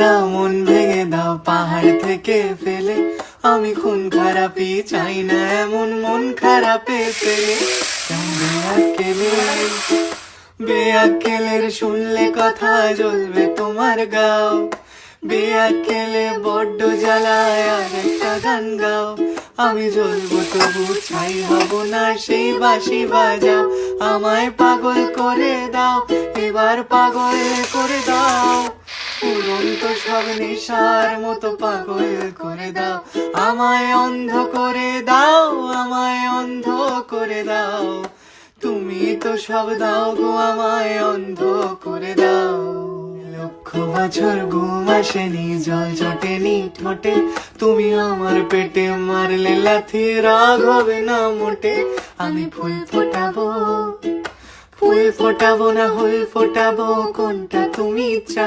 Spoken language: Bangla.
দাও মন ভেঙে দাও পাহাড় থেকে ফেলে, আমি খুন খারাপি চাই না এমন মন খারাপে ফেলে। বেআক্কেলের শুনলে কথা জ্বলবে তোমার গাও, বেআক্কেলে বড্ড জ্বালায় আর একটা গান গাও। আমি জ্বলবো তবু ছাই হব না, সেই বাঁশি বাজাও। আমায় পাগল করে দাও, এবার পাগল করে দাও। উড়ন্ত সব নেশার মতো পাগল করে দাও। আমায় অন্ধ করে দাও, আমায় অন্ধ করে দাও। তুমি তো সব দাও গো, আমায় অন্ধ করে দাও। লক্ষ বছর ঘুম আসেনি, জল জটেনি ঠোঁটে, তুমি আমার পেটে মারলে লাথি, রাগ হবে না মোটে। আমি ফুল ফোটাবো, ফুল ফোটাবো না হুল ফোটাবো, কোনটা তুমি চাও?